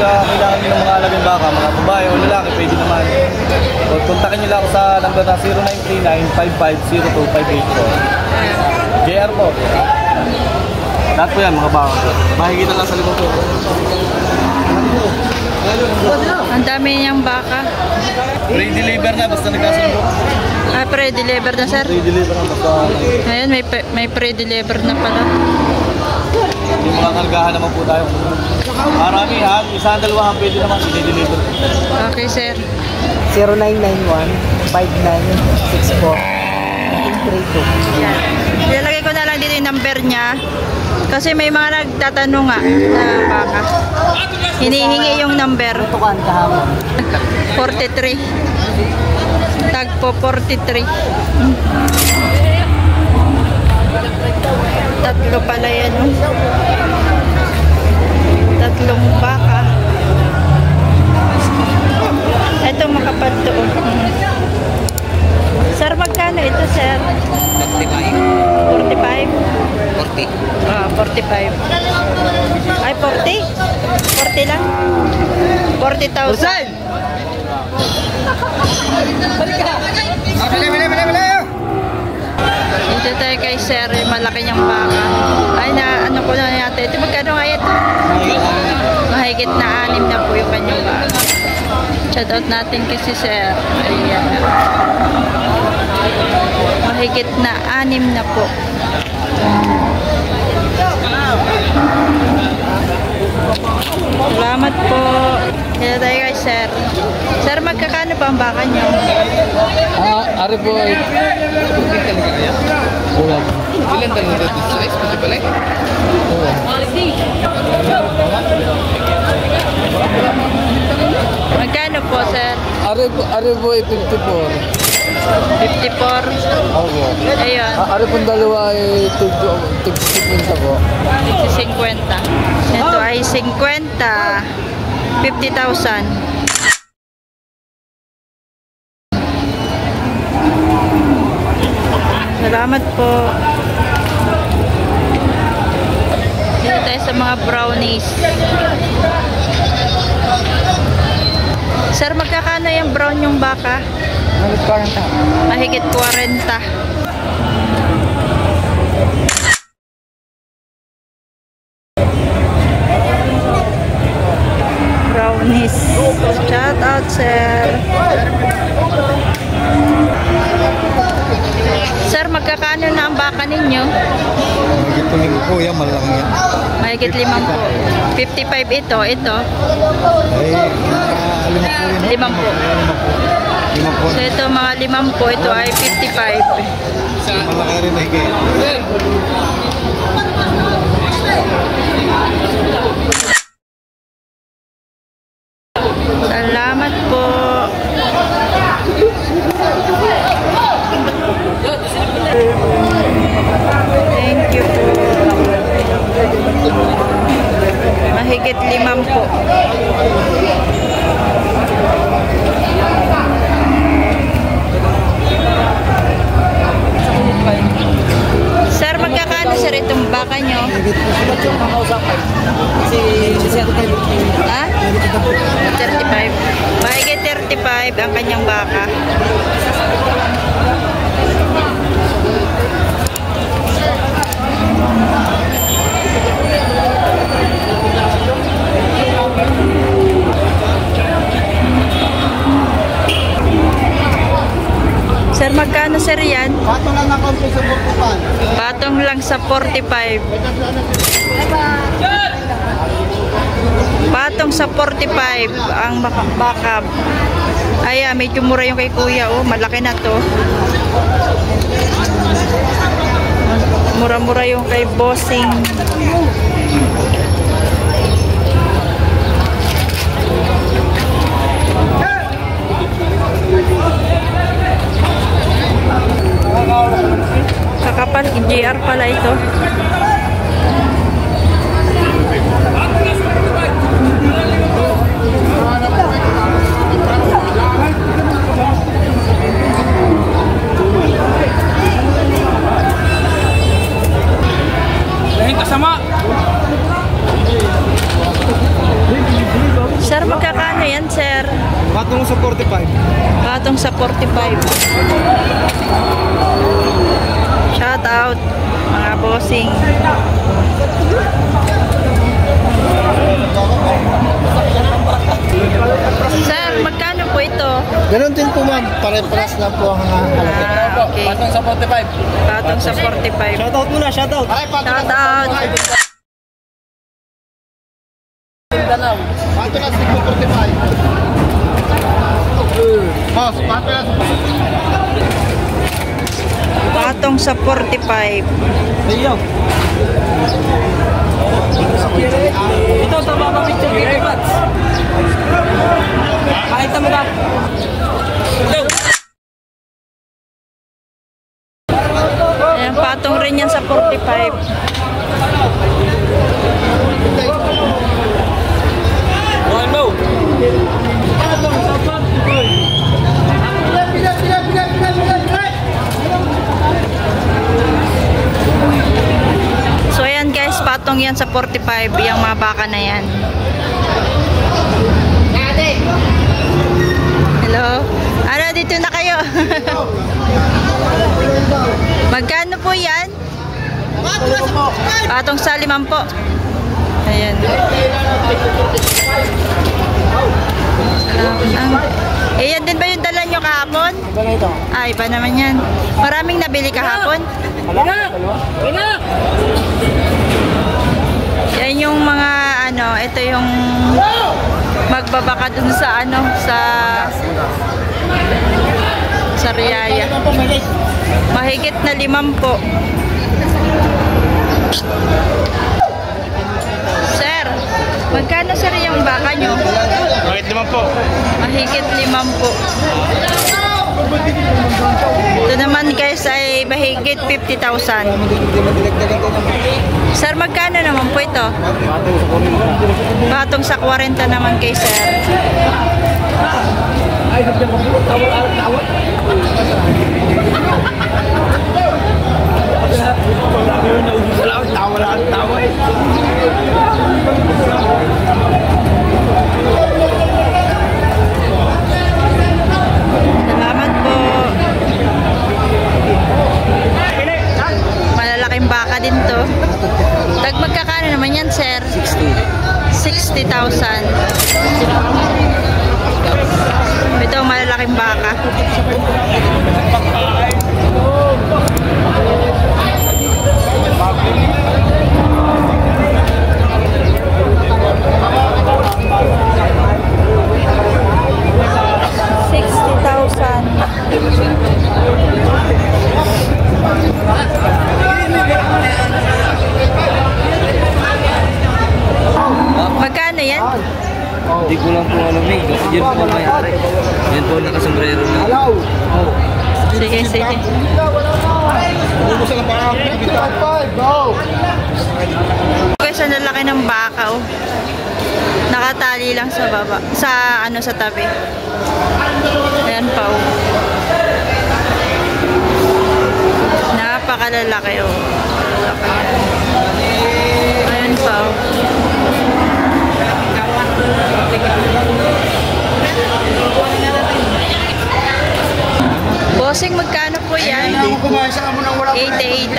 kailangan nyo ng mga alagang baka, mga babae o lalaki, pwede naman. So, kontakin nyo lang ako sa number na 0939-55-02584. JR po. Lahat po yan, mga baka. Makikita lang sa likod po. Ang dami niyang baka. Pre-deliver na, basta nagkasundo. Ah, pre-deliver na, sir? Pre-deliver na, basta... Ayun, may pre-deliver na pala. Yung mga kargahan naman po tayo. Marami ha, isang dalawa pwede naman i-deliver. Okay, sir. 0991-5964-32. Yan. Ilalagay ko na lang dito yung number niya. Kasi may mga nagtatanong nga na baka. Hinihingi yung number. Tutukan kahapon. 43. Tagpo 43. Tatlo pala yan. Tatlong baka. Ito makapal to. Sir, magkano ito, sir? 45. 40. Ah, 45. Ay, 40? 40 lang? 40,000. Dito tayo kay sir, malaki niyang baka. Ay, na ano ko na natin. Ito magkano nga ito? Mahigit na 6 na po yung kanyang baka. Shoutout natin kasi sir. Ayan. Mahigit na 6 na po. Salamat po. Dito tayo kay sir. Sir, magkakano ba ang baka niyo? Ari po ay... Ilan talaga dito sa size? Pwede pala eh? Magkano po, sir? Ari po ay 54. 54. Ako. Ayun. Ari pong dalawa ay 50 po. 50. Ito ay 50. 50,000. Salamat po. Dito tayo sa mga brownies. Sir, magkakano yung brown yung baka? Mahigit 40. Brownies. Shout out, sir. Sir, magkakano na ang baka ninyo? Mahigit po yung po yan, malaki yan. Mahigit 5 po. 55 ito. Ito. Ay, 5 po. So ito mga 5 po. Ito ay 55. Malaki rin mahigit. Salamat po. Thank you po. Mahigit 5 po. Sir, magkakano sir itong baka nyo? Ha? 35. Mahigit 35 ang kanyang baka. Sir, magkano sir yan? Patong lang ako sa 45. Patong lang sa 45. Patong sa 45 ang baka. Ay, medyo mura yung kay kuya. Oh, malaki na to. Mura-mura yung kay bossing. Kakapal, JR pala ito. Kasama. Patong sa 45. Patong sa 45. Shout out mga bossing. Sir, magkano po ito? Ganon din po ma'am, pare-paras na po ang halaga. Okay. Patong sa 45. Patong sa 45. Shoutout muna, shoutout. Shout out. Patulas din po 45. Boss, patulas. Patong sa 45. Iyo. Ito, tama ba picture dito, Pats? Kahit mo na. Ayan, patong rin yan sa 45. So ayan guys, patong yan sa 45 yung mga baka na yan. Hello? Ano, dito na kayo? Magkano po yan? Patong sa 5 po. Ayan. Ayan din ba yung dala nyo kahapon? Iba na ito. Ah, iba naman yan. Maraming nabili kahapon? Yan yung mga ano, ito yung magbabaka dun sa ano, sa Riyaya. Mahigit na 5 po. Sir, magkano sir yung baka nyo? Mahigit 5 po. Mahigit 5 po. Ito naman guys ay mahigit 50,000. Sir, magkano naman po ito? Patong sa 40 naman kay sir. Salamat po. Malalaking baka din to. Tag magkakano naman yan, sir? 60,000. Ito ang malalaking baka. Magkano yan? Hindi ko lang po alam eh. Yun po may-ari. Yun po nakasombrero na. Sige, sige. Guys, ang lalaki ng baka, oh. Nakatali lang sa baba. Sa, ano, sa tabi. Ayan pa, oh. Napakalalaki, oh. Ayan pa, oh. Bossing, magkano po yan? 88,000.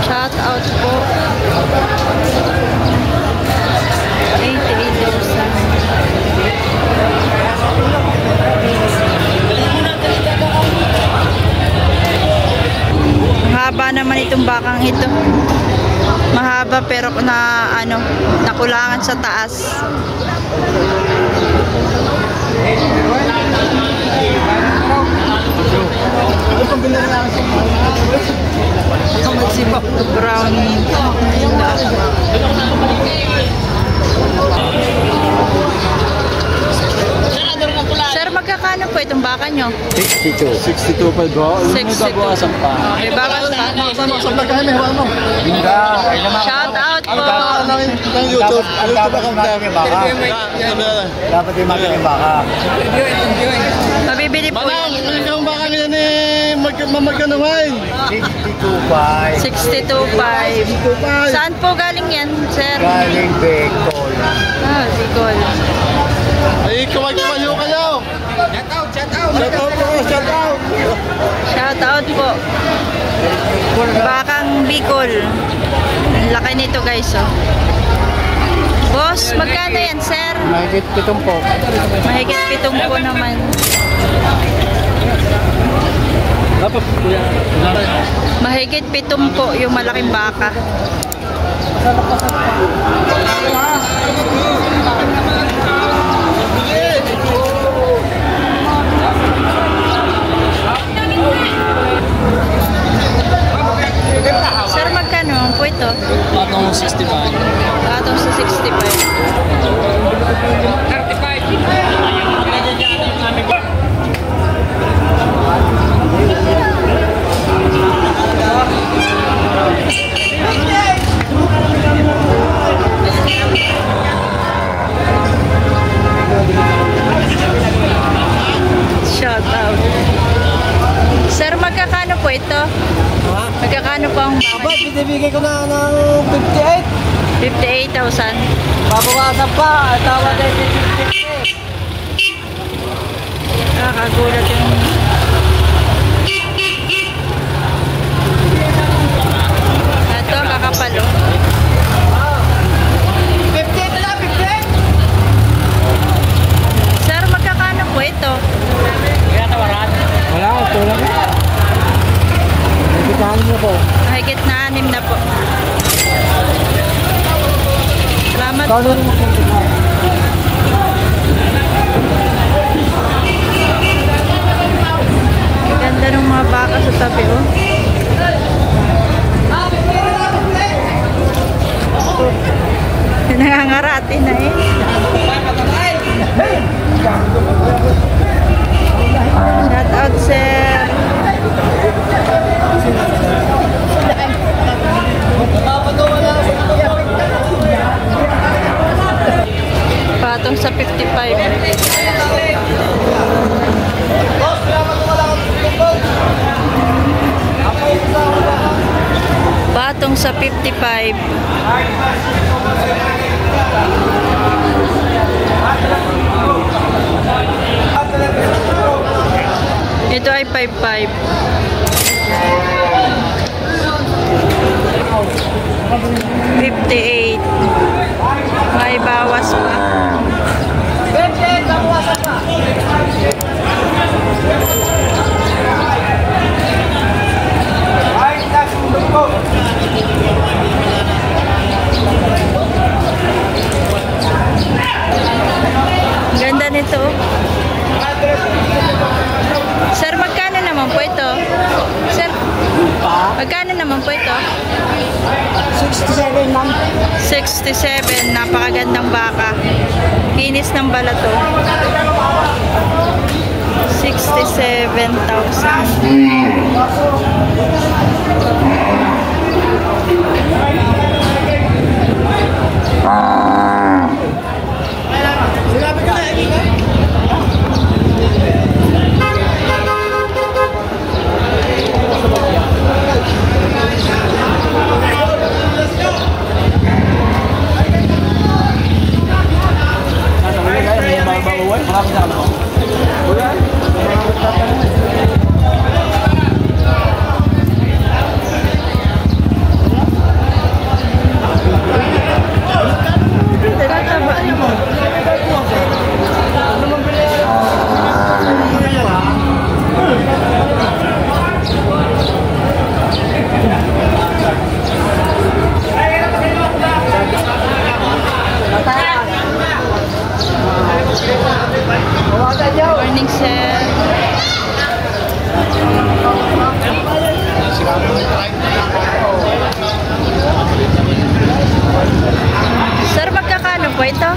Shout out po. 88,000. Mahaba naman itong bakang ito. Mahaba pero na ano, nakulangan sa taas. Brown. Sir, magkakano po itong baka nyo? 62 pa ba? 62. Okay, bawas pa. Shout out po. Ng YouTube. YouTube account namin baka. Dapat yung makin yung baka. Mabibili po yan. Ang baka nila ni mamagyan naman. 62.5. 62.5. Saan po galing yan, sir? Galing Bicol. Ah, Bicol. Ay, kaway-kaway ho kayo. Shout out po, shout out. Shout out po. Bakang Bicol. Ang laki nito guys, oh. Boss, magkano yan, sir? Mahigit 7 po. Mahigit 7 po naman. Mahigit 7 po yung malaking baka. Sir, magkano po ito? Patong 65. Atong sa 65. Shout out. Sir, magkakano po ito? Magkakano po ang baka? Binibigay ko na ng 58. 58,000. Babawasan pa. Tawad ay 50. Nakakagulat yung... Ito, kakapalo. 58 na lang, 58. Sir, magkakano po ito? Wala ko, tulad. Nagkitahan mo po. Mahigit na 6 na po. Salamat po. Ang ganda ng mga baka sa tabi, oh. Nangangarati na eh. Shout out, sir. Patong sa 55. Patong sa 55. Ito ay 55. $58. May bawas pa. Ganda nito. Sir, magkano naman po ito? Sir, magkano naman po ito? 67 ma'am. 67. Napakagandang baka. Kinis ng balato. 67,000. Morning, sir. Sir, magkakano po ito?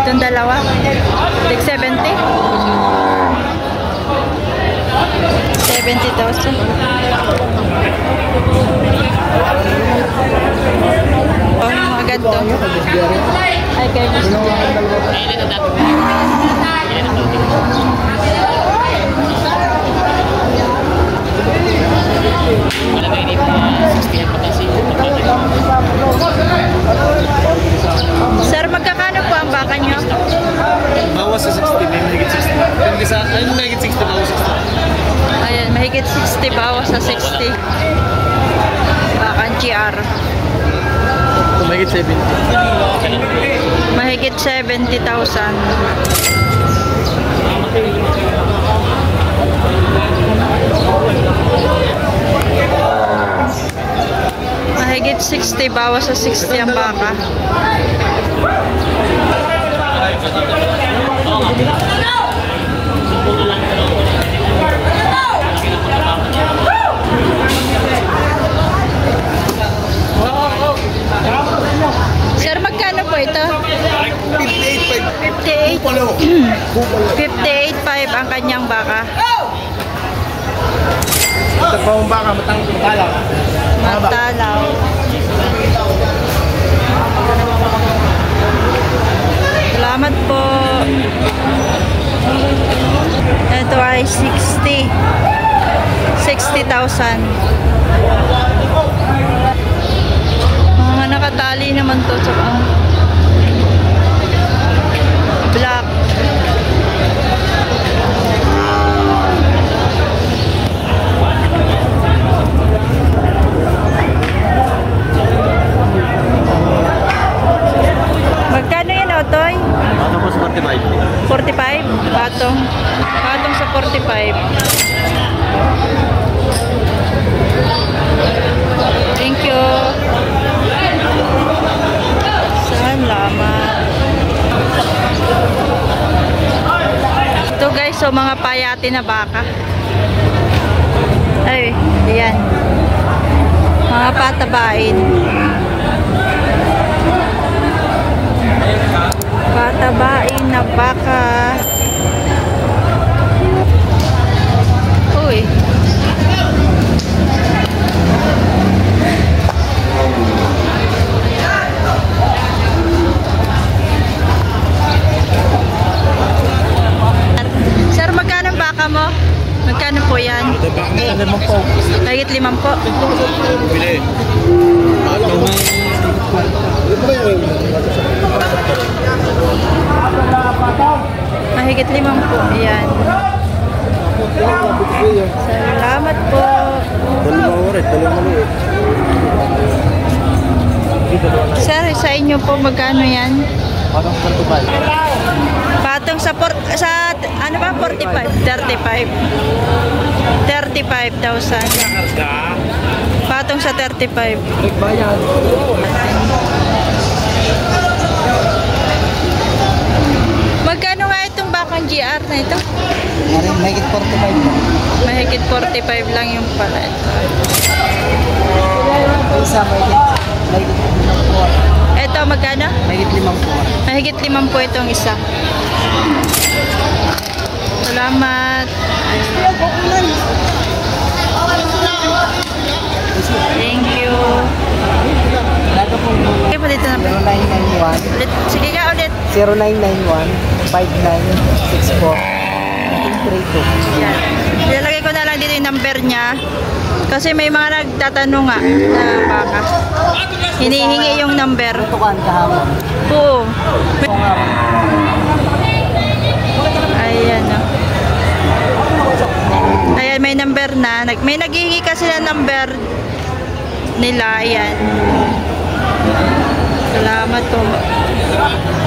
Itong dalawa? 670? 70,000. Oh, mga ganito. Ay, kayo gusto. GR. Mahigit 70. Mahigit 70,000. Mahigit 60, bawas sa 60 ang baka. Sir, magkano po ito? 58. 58.5 ang kanyang baka. Ito pa ang baka, matalaw. Matalaw. Salamat po. Ito ay 60,000. Mga nakatali naman to sa black. Magkano yan, Otoy? Ano po sa 45? 45? Patong. Patong sa 45. Thank you. Salamat. Ito guys, so mga payati na baka. Ay, ayan. Mga patabain. Patabain na baka. Uy. Sir, magkano ang baka mo? Magkano po yan? Kahit 5 po. Bili. Mahigit 5 po. Ayan. Salamat po. Sir, sa inyo po magkano yan? Ano sa 45? Patong sa ano ba 45? 35. 35,000. Patong sa 35. Magkano nga itong bakang GR na ito? Mahigit 45. Mahigit 45 lang yung pala ito. Isa mahigit 5 po. Ito magkano? Mahigit 5 po. Mahigit 5 po itong isa. Salamat. Thank you. Okay po dito na. 0991 Ulit. Sige ka ulit. 0991 5964 32. Yan. Ilalagay ko na lang dito yung number niya. Kasi may mga nagtatanong nga na baka. Hinihingi yung number. Tukan kahapon. Oo. Ayan o. Ayan, may number na. May naghihingi kasi na number nila. Ayan. Salamat po.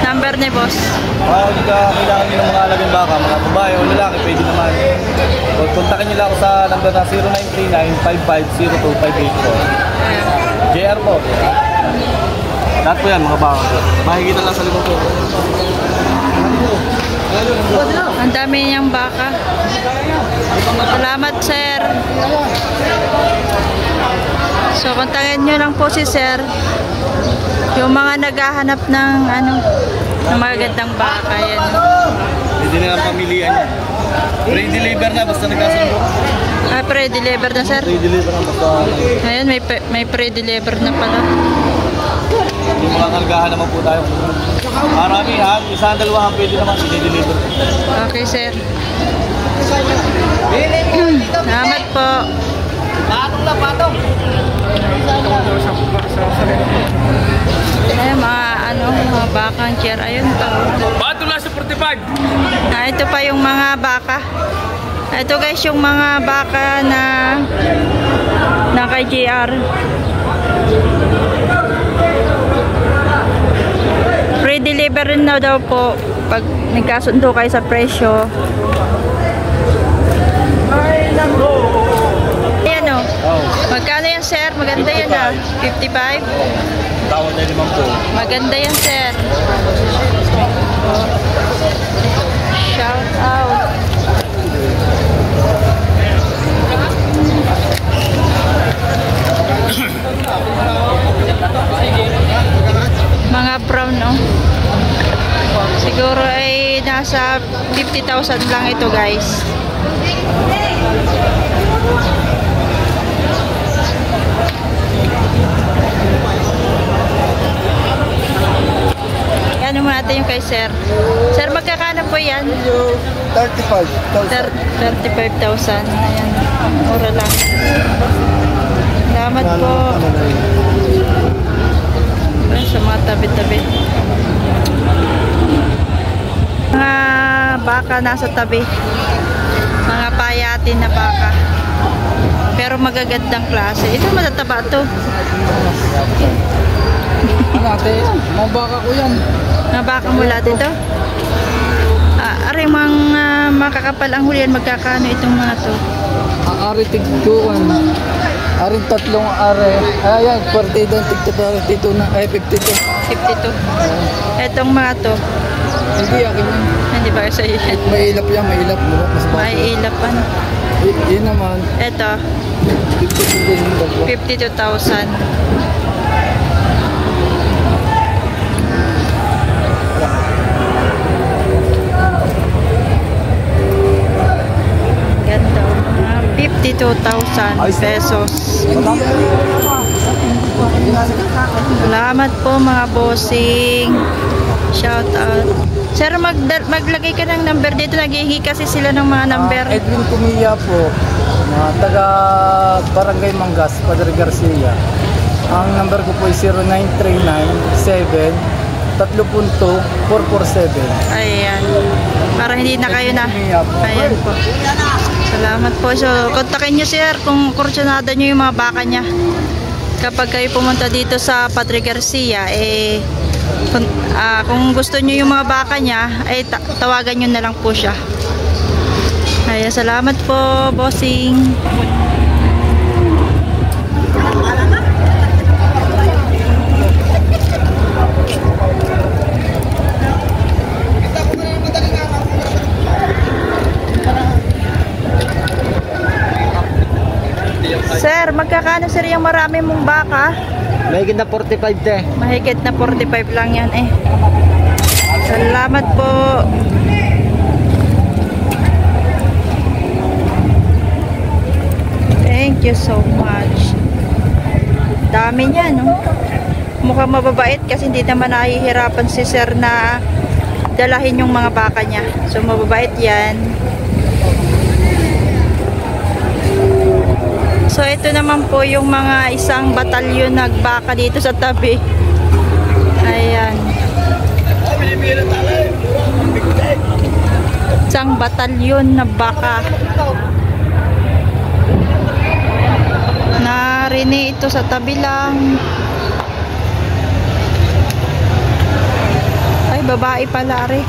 Number ni boss. Hindi ka kailangan nyo ng mga alagang baka, mga babae o lalaki, pwede naman. Kontakin nyo lang ako sa number na 0939-5502584. JR po. Lahat po yan, mga baka. Mahigitan lang sa likod po. Ang dami niyang baka. Salamat, sir. So, kontakin nyo lang po si sir. Yung mga naghahanap ng ng magagandang baka. Yan. Pwede na lang pamilihan yan. Pre-deliver na, basta nagkasundo. Ah, pre-deliver na, sir. Pre-deliver na, basta... Ayan, may pre-deliver na pala. Yung mga kargahan naman po tayo. Marami ha, isa dalawa pwede naman i-deliver. Okay, sir. Salamat po. Patong lang, patong. Ayan, mga bakang chair. Ayun to. Patong lang sa 45. Ah, ito pa yung mga baka. Ito guys, yung mga baka na kay JR. Whatever rin na daw po pag nagkasundo kayo sa presyo. Ayan o. Magkano yan, sir? Maganda yan ah. 55? Tawad na 5 po. Maganda yan, sir. Shout out. Mga brown, no? Siguro ay nasa 50,000 lang ito, guys. Ano mo natin yung kay sir? Sir, magkakano po yan? 35,000. 35,000. Ayan. Mura lang. Salamat po. Ayan, sa mga tabi-tabi. Mga baka nasa tabi. Mga payatin na baka. Pero magagandang klase. Ito matataba to. Ate, mga baka ko yan. Mga baka mula dito. Aray, mga makakapal ang hulihan. Magkakano itong mga to? Ang ari tigtuan. Aring tatlong ari. Ayan, 40 doon, tigto 52 na. Ay, 52. 52. Etong mga to. Hindi, akin yun. Hindi ba sa iyo? May ilap yan, may ilap. Mas baka. May ilapan. Yun naman, Ito, 52 din yung dalawa. 52,000. Ganda. 52,000 pesos. Salamat po mga bossing. Shout out. Sir, maglagay ka ng number dito. Naghihingi kasi sila ng mga number. Edwin Cumilla po, taga Barangay Mangas, Padre Garcia. Ang number ko po ay 0939-7-3.447. Ayan. Para hindi na kayo na. Ayan po. Salamat po. So, kontakin nyo sir kung kursyonada nyo yung mga baka niya. Kapag kayo pumunta dito sa Padre Garcia, kung gusto nyo yung mga baka niya, tawagan nyo na lang po siya. Ayan, salamat po, bossing. Sir, magkakano sir yung marami mong baka? May ganda 45 te. Mahigit na 45 lang yan eh. Salamat po. Thank you so much. Dami niya, no? Mukhang mababait kasi hindi naman nahihirapan si sir na dalahin yung mga baka niya. So mababait yan. So ito naman po yung mga isang batalyon nagbaka dito sa tabi. Ayan. Isang batalyon na baka. Narini ito sa tabi lang. Ay, babae pala rin.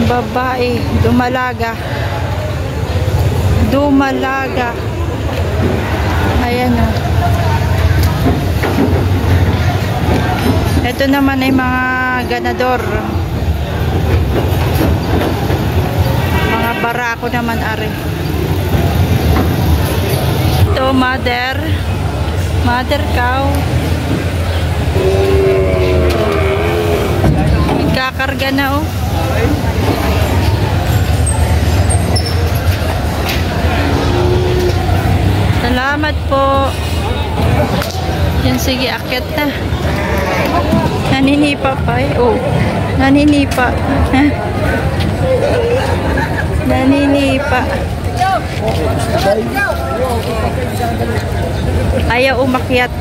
Babae. Dumalaga. Dumalaga. Ayan o. Ito naman ay mga ganador. Mga barako naman are. Ito mother. Mother cow. Nagkakarga na o. Salamat po. Yan, sige, akit na. Naninipa pa eh. Oh, naninipa. Naninipa. Ayaw umakyat.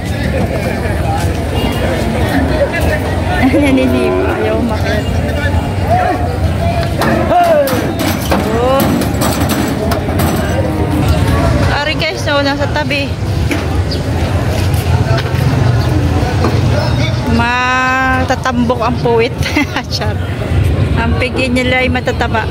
Naninipa. Ayaw umakyat. Oh. Ari guys, so nasa tabi. matatambok ang puwit. Char. Ang pigi nila ay matataba.